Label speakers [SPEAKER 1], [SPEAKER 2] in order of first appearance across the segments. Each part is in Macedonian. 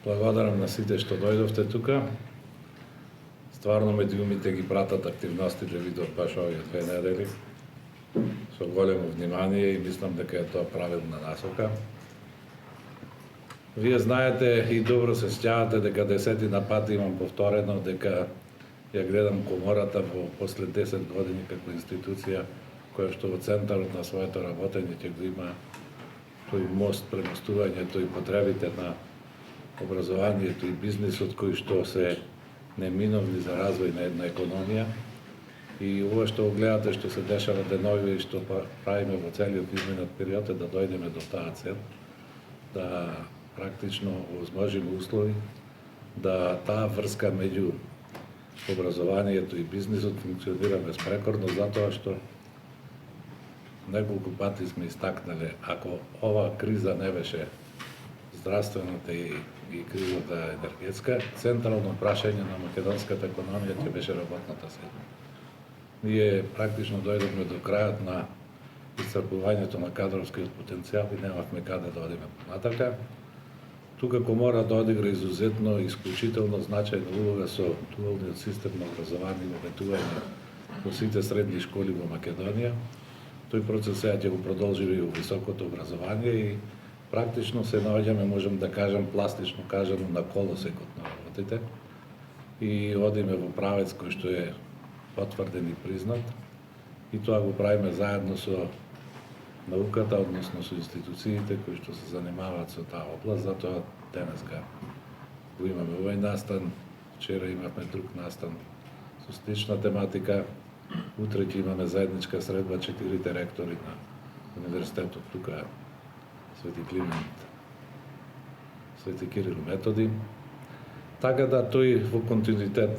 [SPEAKER 1] Благодарам на сите што дојдовте тука. Стварно медиумите ги пратат активности да видат баш овие 2 недели со големо внимание и мислам дека е тоа правилна насока. Вие знаете и добро се сеќавате дека десетина пати имам повторено дека ја гледам комората во после 10 години како институција која што во центарот на своето работење ќе го има тој мост, премостувањето и потребите на образованието и бизнисот кои што се неминовни за развој на една економија. И ова што го гледате што се дешава денови и што правиме во целиот изминат период е да дојдеме до таа цел, да практично овозможиме услови да таа врска меѓу образованието и бизнисот функционира безпрекорно, затоа што неколку пати сме истакнале, ако ова криза не беше здравствената и кризата енергетска, централно прашање на македонската економија ќе беше работната сила. Ние практично дојдовме до крајот на исцрпувањето на кадровскиот потенцијал и немавме каде да одиме понатака. Тука комора да одигра изузетно, исклучително значајна улога со дуалниот систем на образование и уметување во сите средни школи во Македонија. Тој процес сега ќе го продолжиме и во високото образование и практично се наоѓаме, можам да кажам, пластично кажано, на колосекот на работите и одиме во правец кој што е потврден и признат и тоа го правиме заедно со науката, односно со институциите кои што се занимаваат со таа област, затоа денеска го имаме овој настан, вчера имавме друг настан со слична тематика, утре ќе имаме заедничка средба 4 ректори на универзитетот тука Свети Климент, Свети Кирил Методи, така да тој во континуитет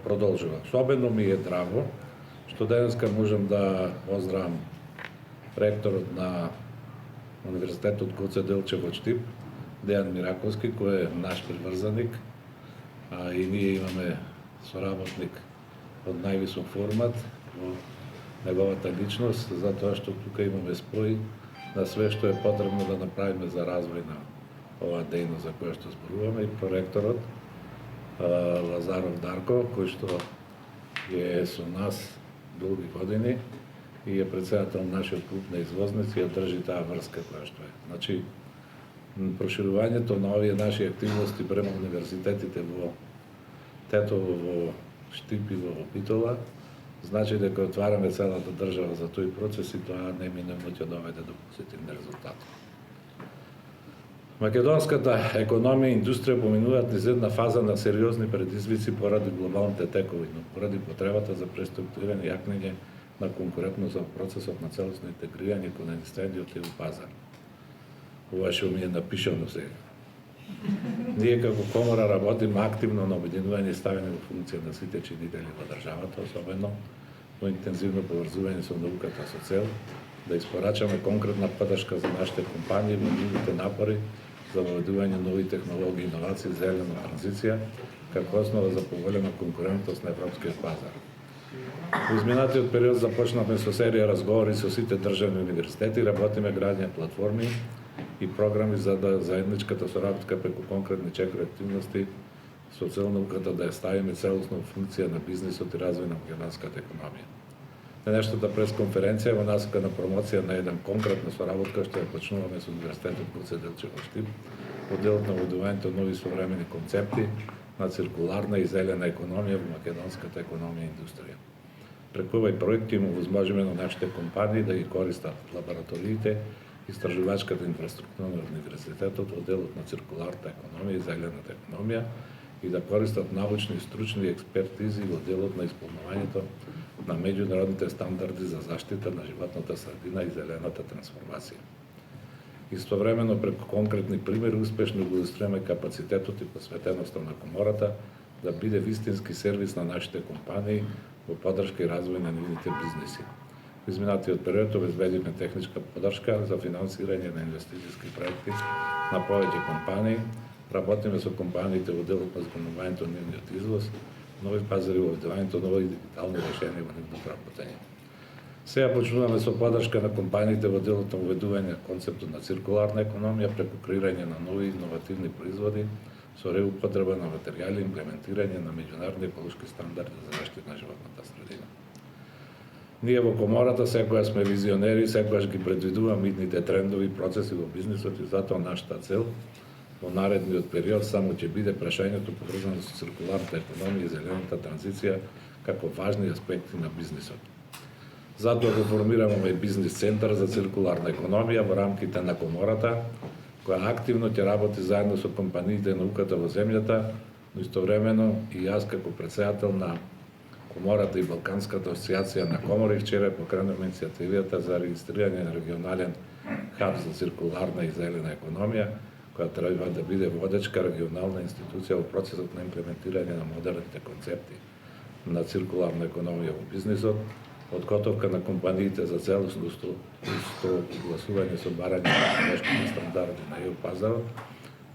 [SPEAKER 1] продолжува. Особено ми е драго што денеска можам да поздравам ректорот на Универзитетот Гоце Делчев во Штип, Дејан Мираковски, кој е наш приврзаник, и ние имаме соработник од највисок формат во неговата личност, затоа што тука имаме спој на све што е потребно да направиме за развој на оваа дејност за која што зборуваме, и проректорот Лазаров Дарко, кој што е со нас долги години и е председател на нашиот клуб на извозници и држи таа врска која што е. Значи, проширувањето на овие наши активности према универзитетите во Тетово, во Штип и во Битола, значи дека отвараме целата држава за тој процес и тоа неминуемо ќе доведе до позитивни резултати. Македонската економија и индустрија поминуваат низ една фаза на сериозни предизвици поради глобалните текови, но поради потребата за преструктурирање и јакнење на конкурентност во процесот на целосно интегрирање кон единствениот EU пазар. Ова што ми е напишано сега. Ние како комора работиме активно на обединување и ставење во функција на сите чинители во државата, особено во интензивно поврзување со науката со цел да испорачаме конкретна поддршка за нашите компании во нивните напори за воведување нови технологии, иновации, зелена транзиција, како основа за поголема конкурентност на европскиот пазар. Во изминатиот период започнавме со серија разговори со сите државни универзитети, работиме градење платформи и програми за да заедничката соработка преку конкретни 4 активности со цел науката да ја ставиме целосно во функција на бизнисот и развој на македонската економија. Денешната пресконференција во насока на промоција на една конкретна соработка што ја почнуваме со Универзитетот Гоце Делчев во Штип, во делот на воведувањето нови современи концепти на циркуларна и зелена економија во македонската економија и индустрија. Преку овој проект ќе му возможиме на нашите компании да ги користат лабораториите, истражувачката инфраструктура на универзитетот во делот на циркуларната економија и зелената економија и да користат научни и стручни експертизи во делот на исполнувањето на меѓународните стандарди за заштита на животната средина и зелената трансформација. Истовремено, преку конкретни примери, успешно го илустрираме капацитетот и посветеноста на комората да биде вистински сервис на нашите компании во поддршка и развој на нивните бизнеси. Во изминатиот период обезбедивме техничка поддршка за финансирање на инвестициски проекти на повеќе компании, работиме со компаниите во делот на зголемувањето на нивниот извоз, нови пазари во воведувањето нови дигитални решенија во нивното работење. Сега почнуваме со подршка на компаниите во делот на уведување концептот на циркуларна економија преку креирање на нови иновативни производи со реупотреба на материјали и имплементирање на меѓународни еколошки стандарди за заштита на животната средина. Ние во комората секогаш сме визионери, секогаш ги предвидуваме идните трендови и процеси во бизнисот и затоа нашата цел во наредниот период само ќе биде прашањето поврзано со циркуларната економија и зелената транзиција како важни аспекти на бизнисот. Затоа го формираме бизнис центар за циркуларна економија во рамките на комората, која активно ќе работи заедно со компаниите и науката во земјата, но истовремено и јас како претседател на Комората и Балканската асоциација на комори вчера покренуваме иницијативата за регистрирање на регионален хаб за циркуларна и зелена економија, која треба да биде водечка регионална институција во процесот на имплементирање на модерните концепти на циркуларна економија во бизнисот, подготовка на компаниите за целосно гласување со барање на еколошки стандарди на ЕУ пазарот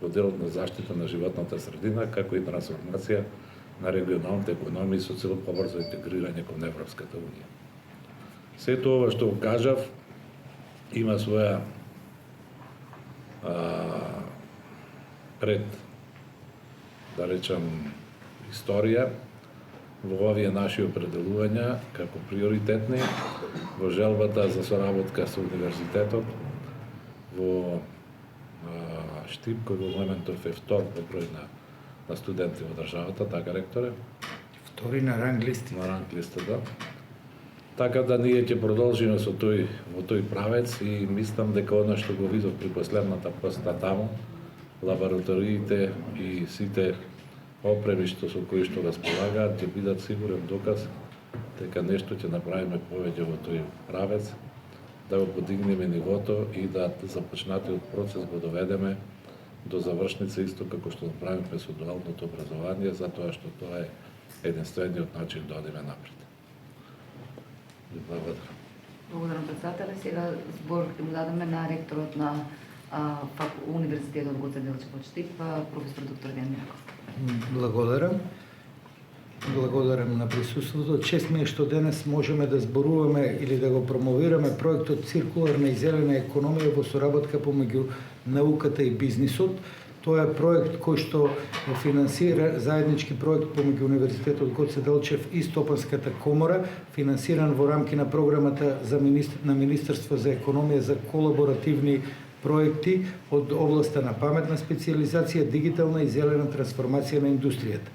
[SPEAKER 1] во делот на заштита на животната средина, како и трансформација на регионалните економии со цел побрзо интегрирање кон Европската унија. Сето ова што го кажав има своја да речам историја во овие наши определувања како приоритетни во желбата за соработка со универзитетот во Штип, кој во моментов е втор по број на студенти во државата, така ректоре?
[SPEAKER 2] Втори на ранг листа.
[SPEAKER 1] На ранг листа, да. Така да ние ќе продолжиме со во тој правец и мислам дека она што го видов при последната поста таму, лабораториите и сите опреми со кои што располагаат ќе бидат сигурен доказ дека нешто ќе направиме повеќе во тој правец, да го подигнеме нивото и да започнатиот процес го доведеме до завршница исто како што направивме со дуалното образование, затоа што тоа е единствениот начин да одиме напред. Благодарам.
[SPEAKER 3] Благодарам, председателе. Сега збор ќе му дадеме на ректорот на Универзитетот Гоце Делчев од Штип, професор доктор Дејан Мирков.
[SPEAKER 2] Благодарам. Благодарам на присуството. Чест ми е што денес можеме да зборуваме или да го промовираме проектот Циркуларна и зелена економија во соработка помеѓу науката и бизнисот. Тоа е проект кој што финансира заеднички проект помеѓу Универзитетот Гоце Делчев и Стопанската комора, финансиран во рамки на програмата на Министерство за економија за колаборативни проекти од областа на паметна специализација, дигитална и зелена трансформација на индустријата.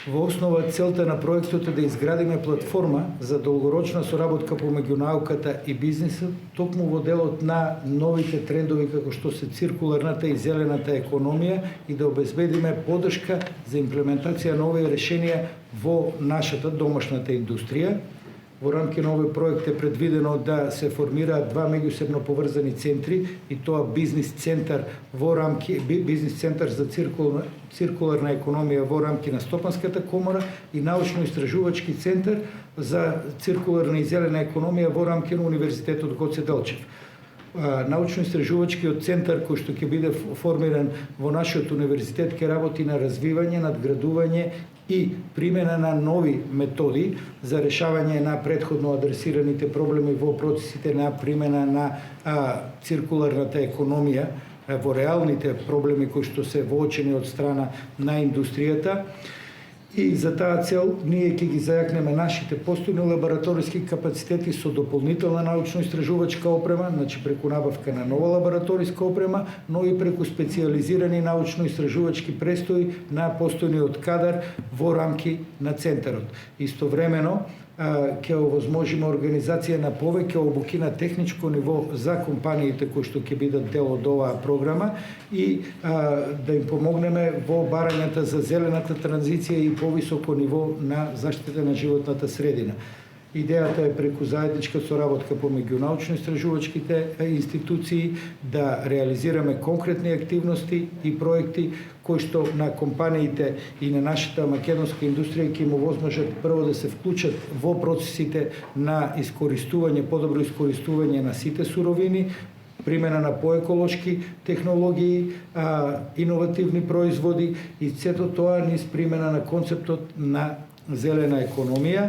[SPEAKER 2] Во основа целта на проектот е да изградиме платформа за долгорочна соработка помеѓу науката и бизнисот, токму во делот на новите трендови како што се циркуларната и зелената економија и да обезбедиме поддршка за имплементација на овие решенија во нашата домашната индустрија. Во рамки на овој проект е предвидено да се формираат два меѓусебно поврзани центри, и тоа бизнис центар за циркуларна економија во рамки на Стопанската комора и научно-истражувачки центар за циркуларна и зелена економија во рамки на Универзитетот Гоце Делчев. Научно-истражувачкиот центар кој што ќе биде формиран во нашиот универзитет ќе работи на развивање, надградување и примена на нови методи за решавање на претходно адресираните проблеми во процесите на примена на циркуларната економија во реалните проблеми кои што се воочени од страна на индустријата. И за таа цел ние ќе ги зајакнеме нашите постојни лабораториски капацитети со дополнителна научно-истражувачка опрема, значи преку набавка на нова лабораториска опрема, но и преку специјализирани научно-истражувачки престои на постојниот кадар во рамки на центарот. Истовремено ќе овозможиме организација на повеќе обуки на техничко ниво за компаниите кои што ќе бидат дел од оваа програма и да им помогнеме во барањата за зелената транзиција и повисоко ниво на заштита на животната средина. Идејата е преку заедничка соработка помеѓу научно-истражувачките институции да реализираме конкретни активности и проекти кои што на компаниите и на нашата македонска индустрија ќе им овозможат прво да се вклучат во процесите на искористување, подобро искористување на сите суровини, примена на поеколошки технологии, иновативни производи и сето тоа низ примена на концептот на зелена економија.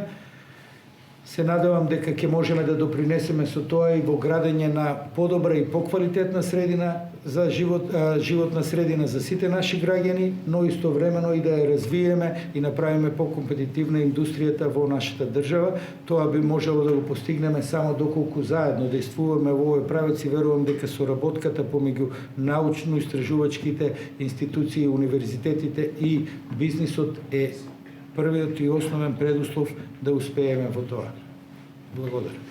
[SPEAKER 2] Се надевам дека ќе можеме да допринесеме со тоа и во градење на подобра и поквалитетна средина за животна средина за сите наши граѓани, но истовремено и да ја развиеме и направиме покомпетитивна индустријата во нашата држава. Тоа би можело да го постигнеме само доколку заедно действуваме во овој правец и верувам дека соработката помеѓу научно-истражувачките институции, универзитетите и бизнисот е првиот и основен предуслов да успееме во тоа. Благодарам.